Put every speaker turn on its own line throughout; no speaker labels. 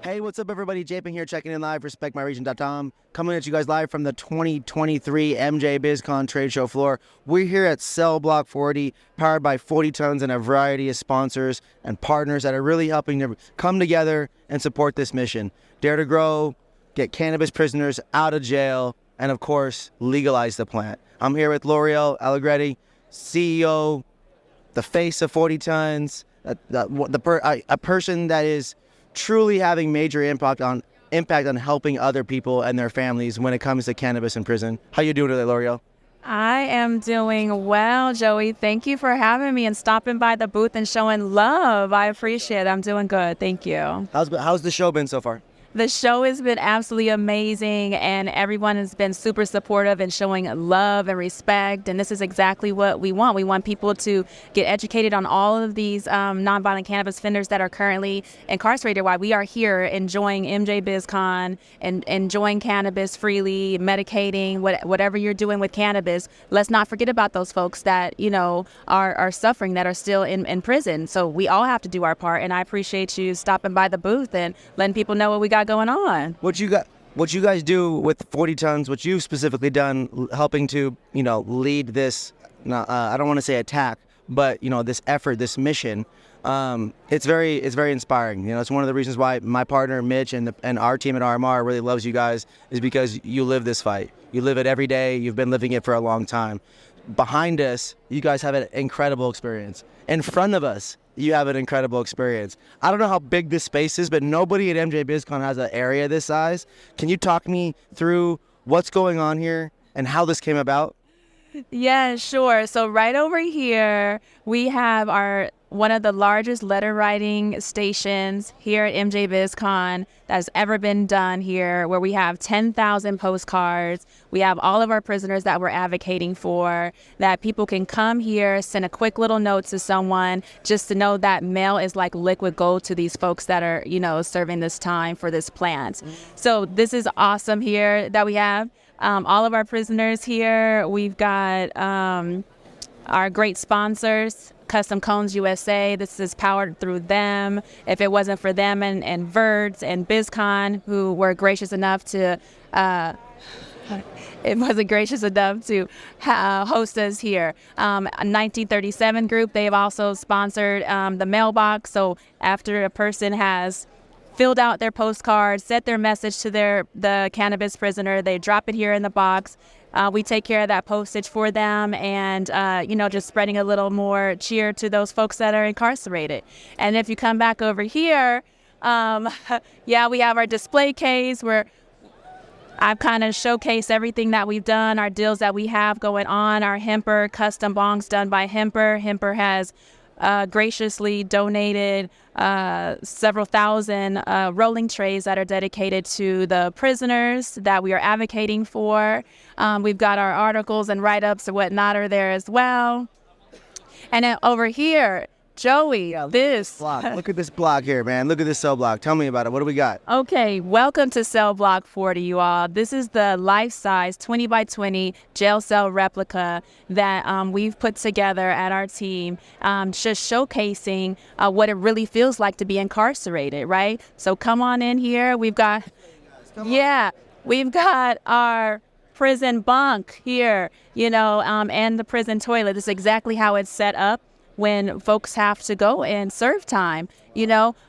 Hey, what's up, everybody? Japing here, checking in live for SpecMyRegion.com. Coming at you guys live from the 2023 MJBizCon trade show floor. We're here at Cell Block 40, powered by 40 Tons and a variety of sponsors and partners that are really helping to come together and support this mission. Dare to grow, get cannabis prisoners out of jail, and of course, legalize the plant. I'm here with Loriel Alegrete, CEO, the face of 40 Tons, a person that is truly having major impact on helping other people and their families when it comes to cannabis in prison. How you doing today, Loriel?
I am doing well, Joey. Thank you for having me and stopping by the booth and showing love. I appreciate it. I'm doing good. Thank you.
How's the show been so far?
The show has been absolutely amazing, and everyone has been super supportive and showing love and respect, and this is exactly what we want. We want people to get educated on all of these nonviolent cannabis offenders that are currently incarcerated while we are here enjoying MJBizCon and enjoying cannabis freely, medicating, whatever you're doing with cannabis. Let's not forget about those folks that, are suffering, that are still in prison. So we all have to do our part, and I appreciate you stopping by the booth and letting people know what we got going on.
What you guys do with 40 Tons, what you've specifically done, helping to, lead this, I don't want to say attack, but, this effort, this mission, it's very inspiring. It's one of the reasons why my partner, Mitch, and our team at RMR really loves you guys, is because you live this fight. You live it every day. You've been living it for a long time. Behind us, you guys have an incredible experience. In front of us, you have an incredible experience. I don't know how big this space is, but nobody at MJBizCon has an area this size. Can you talk me through what's going on here and how this came about?
Yeah, sure. So right over here, we have one of the largest letter writing stations here at MJBizCon that's ever been done here, where we have 10,000 postcards. We have all of our prisoners that we're advocating for, that people can come here, send a quick little note to someone, just to know that mail is like liquid gold to these folks that are, serving this time for this plant. So this is awesome here that we have. All of our prisoners here. We've got our great sponsors, Custom Cones USA. This is powered through them. If it wasn't for them and Verds and BizCon, who were gracious enough to host us here. 1937 group, they've also sponsored the mailbox. So after a person has filled out their postcard, sent their message to the cannabis prisoner, they drop it here in the box. We take care of that postage for them, and just spreading a little more cheer to those folks that are incarcerated. And if you come back over here, we have our display case where I've kind of showcased everything that we've done, our deals that we have going on, our Hemper custom bongs done by Hemper. Hemper has graciously donated several thousand rolling trays that are dedicated to the prisoners that we are advocating for. We've got our articles and write-ups and whatnot are there as well. And then over here, Joey, this
block. Look at this block here, man. Look at this cell block. Tell me about it. What do we got?
Okay, welcome to Cell Block 40, you all. This is the life-size 20 by 20 jail cell replica that we've put together at our team, just showcasing what it really feels like to be incarcerated, right? So come on in here. We've got our prison bunk here, and the prison toilet. This is exactly how it's set up when folks have to go and serve time,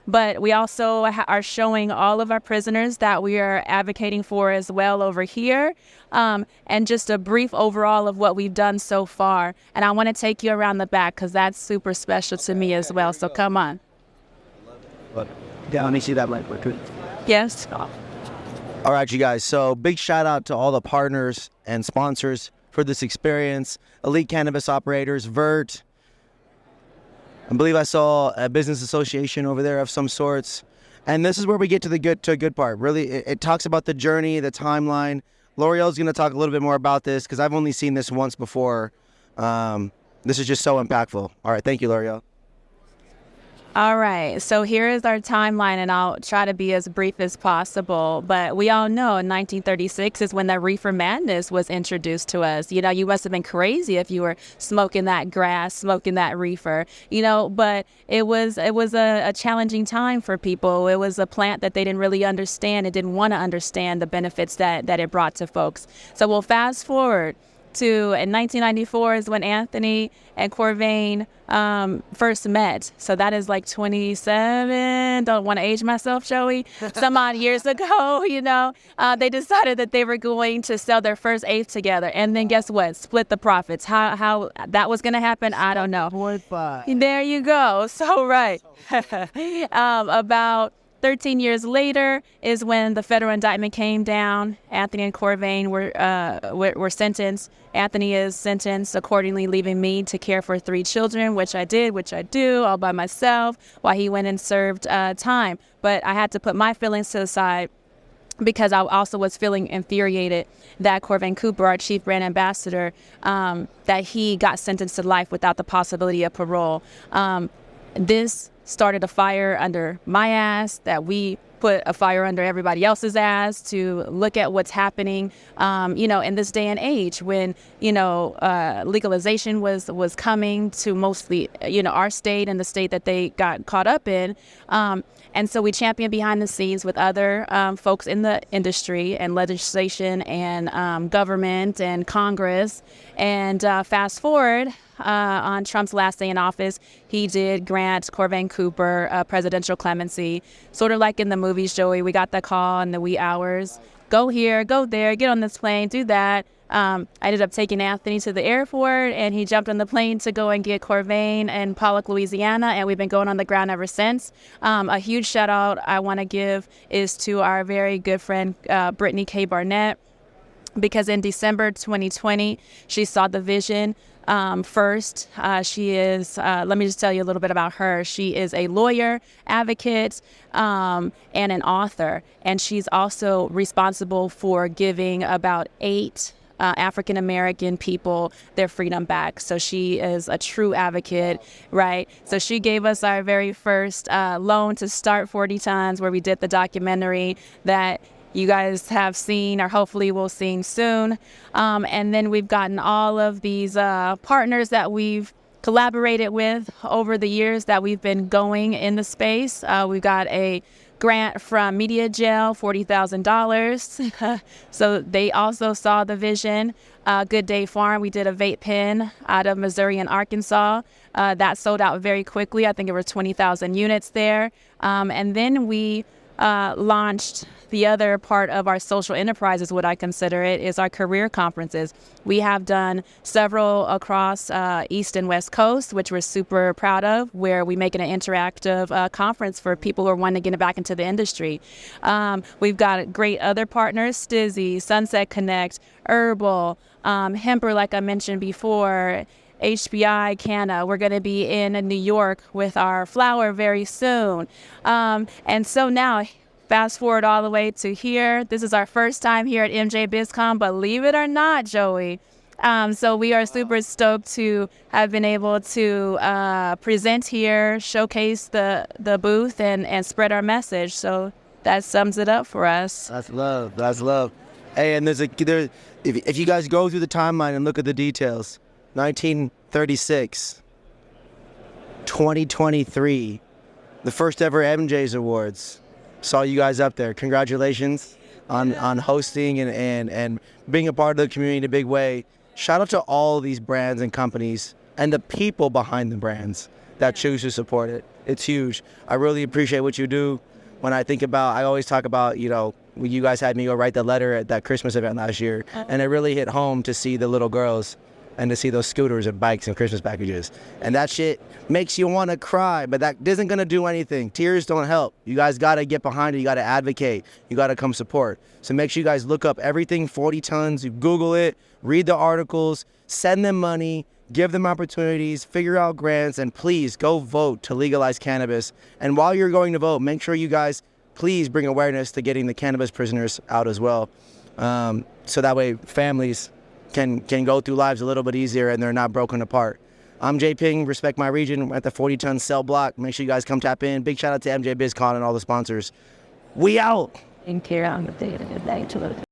but we also are showing all of our prisoners that we are advocating for as well over here, and just a brief overall of what we've done so far. And I want to take you around the back because that's super special to me as well. So come on.
Yeah, let me see that light.
Yes.
All right, you guys. So big shout out to all the partners and sponsors for this experience. Elite Cannabis Operators, Vert. I believe I saw a business association over there of some sorts. And this is where we get to the good part. Really, it talks about the journey, the timeline. Loriel's going to talk a little bit more about this because I've only seen this once before. This is just so impactful. All right, thank you, Loriel.
All right. So here is our timeline, and I'll try to be as brief as possible. But we all know 1936 is when that reefer madness was introduced to us. You know, you must have been crazy if you were smoking that grass, smoking that reefer, you know, but it was a challenging time for people. It was a plant that they didn't really understand. It didn't want to understand the benefits that it brought to folks. So we'll fast forward to in 1994 is when Anthony and Corvain first met. So that is like 27, don't want to age myself, Joey, some odd years ago, you know. They decided that they were going to sell their first eighth together. And then guess what? Split the profits. How that was going to happen, I don't know.
0.5.
There you go. So right. About 13 years later is when the federal indictment came down. Anthony and Corvain were sentenced. Anthony is sentenced accordingly, leaving me to care for 3 children, which I do all by myself, while he went and served time. But I had to put my feelings to the side because I also was feeling infuriated that Corvain Cooper, our chief brand ambassador, that he got sentenced to life without the possibility of parole. This started a fire under my ass, that we put a fire under everybody else's ass to look at what's happening, you know, in this day and age when, you know, legalization was coming to mostly, you know, our state and the state that they got caught up in. And so we championed behind the scenes with other folks in the industry and legislation and government and Congress. And fast forward, on Trump's last day in office, he did grant Corvain Cooper presidential clemency, sort of like in the movies, Joey. We got that call in the wee hours. Go here, go there, get on this plane, do that. I ended up taking Anthony to the airport, and he jumped on the plane to go and get Corvain in Pollock, Louisiana, and we've been going on the ground ever since. A huge shout out I want to give is to our very good friend, Brittany K. Barnett, because in December 2020, she saw the vision. First, she is, let me just tell you a little bit about her. She is a lawyer, advocate, and an author. And she's also responsible for giving about 8 African-American people their freedom back. So she is a true advocate, right? So she gave us our very first loan to start 40 Tons, where we did the documentary that you guys have seen or hopefully will see soon. And then we've gotten all of these partners that we've collaborated with over the years that we've been going in the space. We got a grant from Media Jail, $40,000. So they also saw the vision. Good Day Farm, we did a vape pen out of Missouri and Arkansas. That sold out very quickly. I think there were 20,000 units there. And then we launched the other part of our social enterprise, is what I consider it, is our career conferences. We have done several across East and West Coast, which we're super proud of, where we make an interactive conference for people who are wanting to get back into the industry. We've got great other partners, Stizzy, Sunset Connect, Herbal, Hemper, like I mentioned before, HBI, Canna. We're going to be in New York with our flower very soon. And so now, fast forward all the way to here. This is our first time here at MJBizCon, believe it or not, Joey. So we are super stoked to have been able to present here, showcase the booth, and spread our message. So that sums it up for us.
That's love. That's love. Hey, and if you guys go through the timeline and look at the details, 1936, 2023, the first ever MJ's Awards. Saw you guys up there. Congratulations on hosting and being a part of the community in a big way. Shout out to all these brands and companies and the people behind the brands that choose to support it. It's huge. I really appreciate what you do. When I always talk about, you know, when you guys had me go write the letter at that Christmas event last year, and it really hit home to see the little girls and to see those scooters and bikes and Christmas packages. And that shit makes you want to cry, but that isn't going to do anything. Tears don't help. You guys got to get behind it. You got to advocate. You got to come support. So make sure you guys look up everything 40 Tons. You Google it, read the articles, send them money, give them opportunities, figure out grants, and please go vote to legalize cannabis. And while you're going to vote, make sure you guys please bring awareness to getting the cannabis prisoners out as well. So that way families can go through lives a little bit easier and they're not broken apart. I'm J Ping, respect my region. We're at the 40-ton cell block. Make sure you guys come tap in. Big shout out to MJBizCon and all the sponsors. We out.
And care on the day.